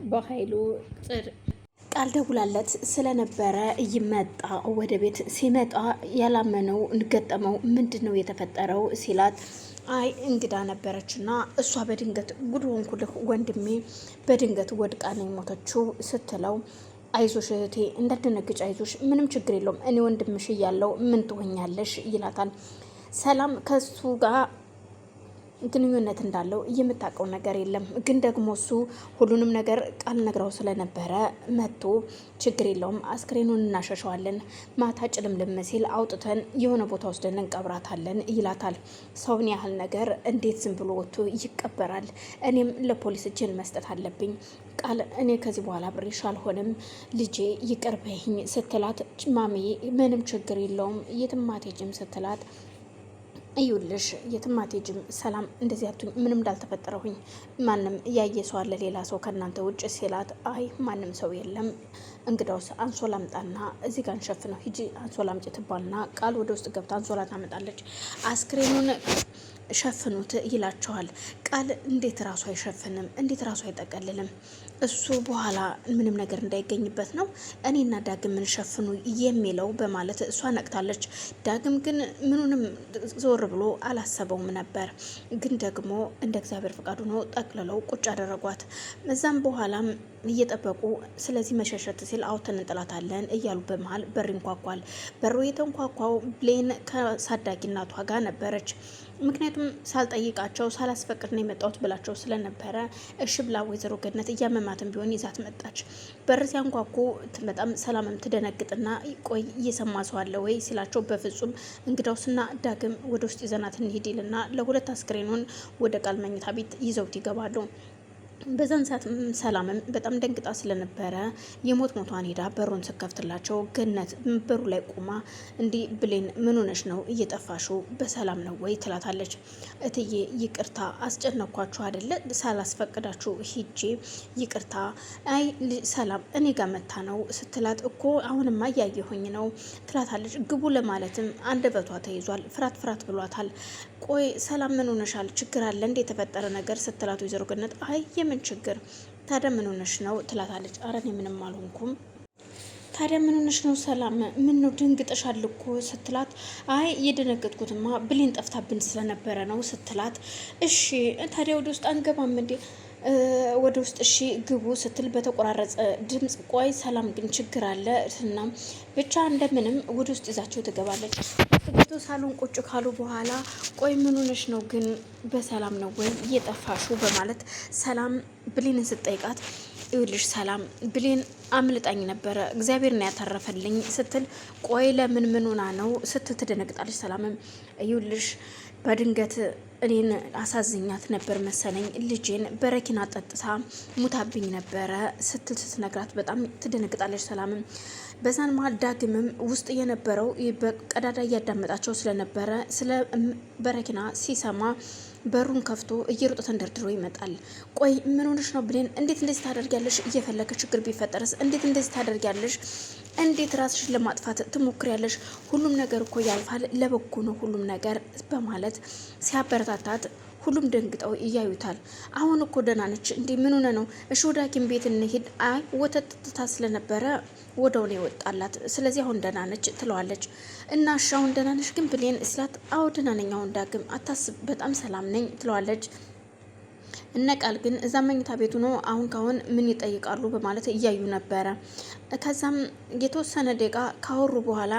በኃይሉ ቃል ደውላለት ስለነበረ ይመጣ ወደ ቤት ሲመጣ ያላመነው ገጠመው። ምንድነው የተፈጠረው ሲላት አይ እንግዳ ነበረችና እሷ በድንገት ጉድ ሆንኩልህ ወንድሜ በድንገት ወድቃ ነው የሞተችው ስትለው አይዞሽ እህቴ እንዳትደነግጭ አይዞሽ ምንም ችግር የለውም እኔ ወንድምሽ እያለው ምን ትሆኛለሽ ይላታል። ሰላም ከሱ ጋር ግንኙነት እንዳለው የምታውቀው ነገር የለም። ግን ደግሞ እሱ ሁሉንም ነገር ቃል ነግራው ስለነበረ መጥቶ ችግር የለውም አስክሬኑን እናሸሸዋለን፣ ማታ ጭልምልም ሲል አውጥተን የሆነ ቦታ ወስደን እንቀብራታለን ይላታል። ሰውን ያህል ነገር እንዴት ዝም ብሎ ወጥቶ ይቀበራል? እኔም ለፖሊስ እጄን መስጠት አለብኝ ቃል እኔ ከዚህ በኋላ ብሬሽ አልሆንም ልጄ ይቅር በይኝ ስትላት ማሚ ምንም ችግር የለውም የትም አትሄጂም ስትላት እዩልሽ የትም አትሄጂም ሰላም እንደዚህ አቱኝ ምንም እንዳልተፈጠረሁኝ ማንም ያየ ሰው አለ ሌላ ሰው ከእናንተ ውጭ ሲላት አይ ማንም ሰው የለም እንግዳውስ አንሶላ አምጣና እዚህ ጋር እንሸፍነው ሂጂ አንሶላ አምጪ ትባልና ቃል ወደ ውስጥ ገብታ አንሶላ ታመጣለች። አስክሬኑን ሸፍኑት ይላቸዋል። ቃል እንዴት ራሱ አይሸፍንም? እንዴት ራሱ አይጠቀልልም? እሱ በኋላ ምንም ነገር እንዳይገኝበት ነው እኔና ዳግም ምን ሸፍኑ የሚለው በማለት እሷ ነቅታለች። ዳግም ግን ምኑንም ዞር ብሎ አላሰበውም ነበር። ግን ደግሞ እንደ እግዚአብሔር ፈቃዱ ነው ጠቅልለው ቁጭ አደረጓት። እዛም በኋላም እየጠበቁ ስለዚህ መሸሸት ሲል አውተን እንጥላታለን እያሉ በመሃል በር ይንኳኳል። በሩ የተንኳኳው ብሌን ከሳዳጊ እናቷ ጋር ነበረች። ምክንያቱም ሳልጠይቃቸው ሳላስፈቅድ ነው የመጣሁት ብላቸው ስለነበረ እሺ ብላ ወይዘሮ ገነት እያመማትን ቢሆን ይዛት መጣች። በር ሲያንኳኩ በጣም ሰላምም ትደነግጥና ቆይ እየሰማ ሰው አለ ወይ ሲላቸው በፍጹም እንግዳውስና ዳግም ወደ ውስጥ ይዘናት እንሂድ ይልና ለሁለት አስክሬኑን ወደ ቃል መኝታ ቤት ይዘውት ይገባሉ። በዛን ሰዓት ሰላምም በጣም ደንግጣ ስለነበረ የሞት ሞቷን ሄዳ በሩን ስከፍትላቸው ገነት በሩ ላይ ቆማ እንዲህ ብሌን ምን ሆነሽ ነው እየጠፋሽው በሰላም ነው ወይ ትላታለች። እትዬ ይቅርታ አስጨነኳችሁ አይደለ ሳላስፈቅዳችሁ ሂጄ ይቅርታ። አይ ሰላም እኔ ጋር መታ ነው ስትላት እኮ አሁንማ እያየሁኝ ነው ትላታለች። ግቡ ለማለትም አንደበቷ ተይዟል። ፍራት ፍራት ብሏታል። ቆይ ሰላም ምን ሆነሻል ችግር አለ እንዴ የተፈጠረ ነገር ስትላት ወይዘሮ ገነት አይ የምን ችግር ታዲያ ምን ሆነሽ ነው ትላታለች። አረ እኔ ምንም አልሆንኩም ታዲያ ምን ሆነሽ ነው ሰላም ምን ነው ድንግጠሻል እኮ ስትላት አይ የደነገጥኩትማ ብሌን ጠፍታብን ስለነበረ ነው ስትላት እሺ ታዲያ ወደ ውስጥ አንገባም እንዴ ወደ ውስጥ እሺ ግቡ ስትል በተቆራረጸ ድምጽ ቆይ ሰላም ግን ችግር አለ እና ብቻ እንደምንም ወደ ውስጥ ይዛቸው ትገባለች። ገብቶ ሳሎን ቁጭ ካሉ በኋላ ቆይ ምን ሆነሽ ነው ግን በሰላም ነው ወይ እየጠፋሹ በማለት ሰላም ብሌንን ስትጠይቃት ይኸውልሽ ሰላም ብሌን አምልጣኝ ነበረ እግዚአብሔር ነው ያተረፈልኝ ስትል ቆይ ለምን ምን ሆና ነው ስትል ትደነግጣለች። ሰላምም ይኸውልሽ በድንገት እኔን አሳዝኛት ነበር መሰለኝ ልጄን በረኪና ጠጥታ ሙታብኝ ነበረ ስትል ስትነግራት በጣም ትደነግጣለች። ሰላምም በዛን መሀል ዳግምም ውስጥ የነበረው በቀዳዳ እያዳመጣቸው ስለነበረ ስለ በረኪና ሲሰማ በሩን ከፍቶ እየሮጠ ተንደርድሮ ይመጣል። ቆይ ምን ሆነሽ ነው ብሌን እንዴት እንደዚህ ታደርጊያለሽ? እየፈለገ ችግር ቢፈጠርስ እንዴት እንደዚህ ታደርጊያለሽ? እንዴት ራስሽን ለማጥፋት ትሞክሪያለሽ? ሁሉም ነገር እኮ ያልፋል ለበጎ ነው ሁሉም ነገር በማለት ሲያበረታታት ሁሉም ደንግጠው እያዩታል። አሁን እኮ ደህና ነች እንዴ ምን ሆነ ነው? እሺ ወደ ሐኪም ቤት እንሂድ። አይ ወተት ጠጥታ ስለነበረ ወደው ነው የወጣላት ስለዚህ አሁን ደህና ነች ትለዋለች። እና እሺ አሁን ደህና ነች ግን ብሌን ስላት አዎ ደህና ነኝ አሁን ዳግም አታስብ በጣም ሰላም ነኝ ትለዋለች። እነ ቃል ግን እዛ መኝታ ቤቱ ነው አሁን ካሁን ምን ይጠይቃሉ በማለት እያዩ ነበረ። ከዛም የተወሰነ ደቂቃ ካወሩ በኋላ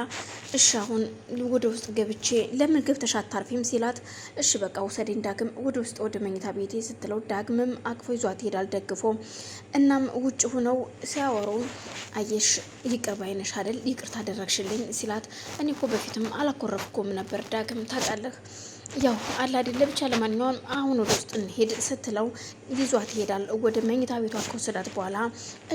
እሺ አሁን ወደ ውስጥ ገብቼ ለምን ገብተሽ አታርፊም ሲላት እሺ በቃ ውሰዴን ዳግም ወደ ውስጥ ወደ መኝታ ቤቴ ስትለው ዳግምም አቅፎ ይዟት ይሄዳል ደግፎ። እናም ውጭ ሆነው ሲያወሩ አየሽ ይቅር ባይነሽ አይደል ይቅርታ አደረግሽልኝ ሲላት እኔ እኮ በፊትም አላኮረፍኩም ነበር ዳግም ታውቃለህ ያው አለ አይደለ ብቻ ለማንኛውም አሁን ወደ ውስጥ እንሄድ ስትለው ይዟት ይሄዳል። ወደ መኝታ ቤቷ ከወሰዳት በኋላ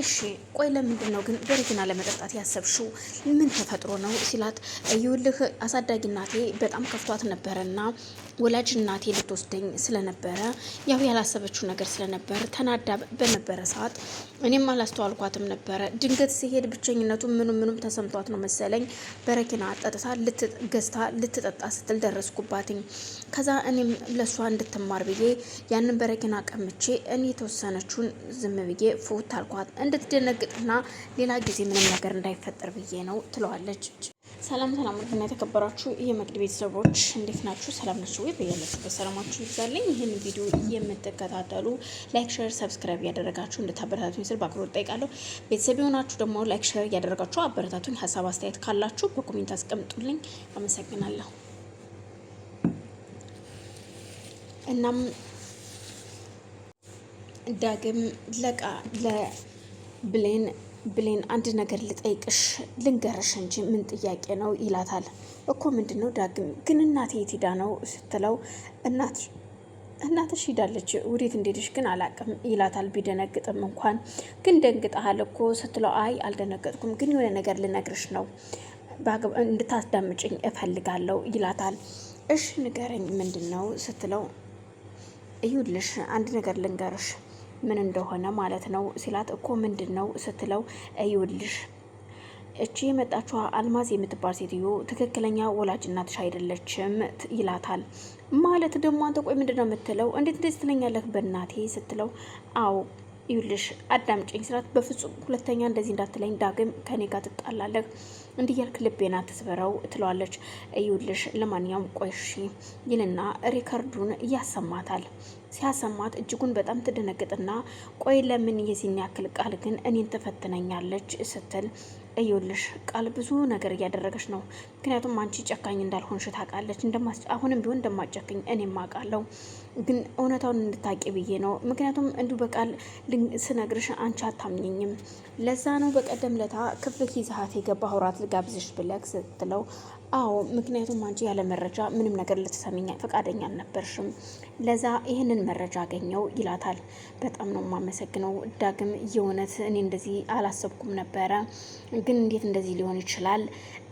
እሺ ቆይ ለምንድን ነው ግን በረኪና ለመጠጣት ያሰብሽው ምን ተፈጥሮ ነው ሲላት ይኸውልህ አሳዳጊ እናቴ በጣም ከፍቷት ነበረና ወላጅ እናቴ ልትወስደኝ ስለነበረ ያው ያላሰበችው ነገር ስለነበር ተናዳ በነበረ ሰዓት እኔም አላስተዋልኳትም ነበረ። ድንገት ሲሄድ ብቸኝነቱ ምኑም ተሰምቷት ነው መሰለኝ በረኪና አጠጥታ ገዝታ ልትጠጣ ስትል ደረስኩባትኝ። ከዛ እኔም ለሷ እንድትማር ብዬ ያንን በረኪና ቀምቼ እኔ የተወሰነችውን ዝም ብዬ ፉት አልኳት እንድትደነግጥና ሌላ ጊዜ ምንም ነገር እንዳይፈጠር ብዬ ነው ትለዋለች። ሰላም ውድና የተከበራችሁ የመቅድ ቤተሰቦች እንዴት ናችሁ? ሰላም ናችሁ ወይ? በያላችሁበት ሰላማችሁ ይብዛልኝ። ይህን ቪዲዮ የምትከታተሉ ላይክ፣ ሼር፣ ሰብስክራይብ እያደረጋችሁ እንድታበረታቱኝ ስል በአክብሮት እጠይቃለሁ። ቤተሰብ የሆናችሁ ደግሞ ላይክ፣ ሼር እያደረጋችሁ አበረታቱኝ። ሀሳብ አስተያየት ካላችሁ በኮሜንት አስቀምጡልኝ። አመሰግናለሁ። እናም ዳግም ብሌን አንድ ነገር ልጠይቅሽ ልንገርሽ እንጂ ምን ጥያቄ ነው ይላታል። እኮ ምንድን ነው ዳግም? ግን እናቴ የት ሄዳ ነው ስትለው እናትሽ ሄዳለች፣ ወዴት እንደሄደች ግን አላቅም ይላታል። ቢደነግጥም እንኳን ግን ደንግጠሃል እኮ ስትለው አይ አልደነገጥኩም፣ ግን የሆነ ነገር ልነግርሽ ነው እንድታዳምጭኝ እፈልጋለሁ ይላታል። እሺ ንገረኝ ምንድን ነው ስትለው እዩልሽ አንድ ነገር ልንገርሽ ምን እንደሆነ ማለት ነው ሲላት እኮ ምንድን ነው ስትለው እዩልሽ እቺ የመጣችው አልማዝ የምትባል ሴትዮ ትክክለኛ ወላጅ እናትሽ አይደለችም ይላታል። ማለት ደግሞ አንተ ቆይ ምንድን ነው የምትለው? እንዴት እንደዚህ ትለኛለህ በእናቴ ስትለው አዎ ይኸውልሽ አዳምጪኝ ስላት በፍጹም ሁለተኛ እንደዚህ እንዳትለኝ ዳግም ከኔ ጋር ትጣላለህ እንዲህ ያልክ ልቤን አትስበረው ትለዋለች። ይኸውልሽ ለማንኛውም ቆይሺ ይልና ሪከርዱን ያሰማታል። ሲያሰማት እጅጉን በጣም ትደነግጥና ቆይ ለምን የዚህን ያክል ቃል ግን እኔን ትፈትነኛለች ስትል እዩልሽ ቃል ብዙ ነገር እያደረገች ነው። ምክንያቱም አንቺ ጨካኝ እንዳልሆንሽ ታውቃለች። አሁንም ቢሆን እንደማጨክኝ እኔም አውቃለሁ፣ ግን እውነታውን እንድታቂ ብዬ ነው። ምክንያቱም እንዲሁ በቃል ስነግርሽ አንቺ አታምኘኝም። ለዛ ነው በቀደም ለታ ክፍል ይዛሀት የገባ አውራት ልጋብዝሽ ብለክ ስትለው አዎ ምክንያቱም አንቺ ያለ መረጃ ምንም ነገር ልትሰሚኝ ፈቃደኛ አልነበርሽም፣ ለዛ ይህንን መረጃ አገኘው ይላታል። በጣም ነው የማመሰግነው ዳግም፣ የእውነት እኔ እንደዚህ አላሰብኩም ነበረ፣ ግን እንዴት እንደዚህ ሊሆን ይችላል?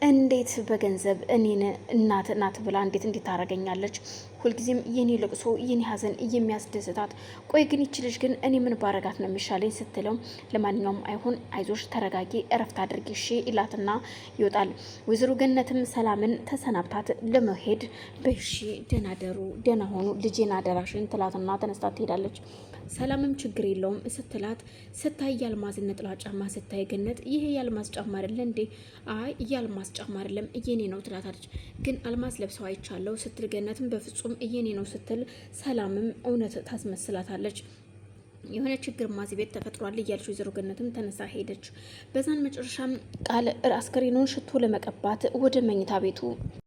እንዴት በገንዘብ እኔን እናት ብላ እንዴት ታረገኛለች? ሁልጊዜም የኔ ልቅሶ የኔ ሀዘን የሚያስደስታት። ቆይ ግን ይችልሽ ግን እኔ ምን ባረጋት ነው የሚሻለኝ ስትለው ለማንኛውም አይሆን አይዞሽ ተረጋጊ እረፍት አድርጊ እሺ ይላትና ይወጣል። ወይዘሮ ገነትም ሰላምን ተሰናብታት ለመሄድ በሺ ደህና ደሩ ደህና ሆኑ ልጄን አደራሽን ትላትና ተነስታ ትሄዳለች። ሰላምም ችግር የለውም ስትላት ስታይ ያልማዝ ነጠላ ጫማ ስታይ ገነት ይሄ ያልማዝ ጫማ አይደለ እንዴ? አይ ያልማዝ ጫማ አይደለም እየኔ ነው ትላታለች። ግን አልማዝ ለብሰው አይቻለው ስትል ገነትም በፍጹም እየኔ ነው ስትል ሰላምም እውነት ታስመስላታለች። የሆነ ችግር ማዚ ቤት ተፈጥሯል እያለች ወይዘሮ ገነትም ተነሳ ሄደች። በዛን መጨረሻም ቃል አስከሬኑን ሽቶ ለመቀባት ወደ መኝታ ቤቱ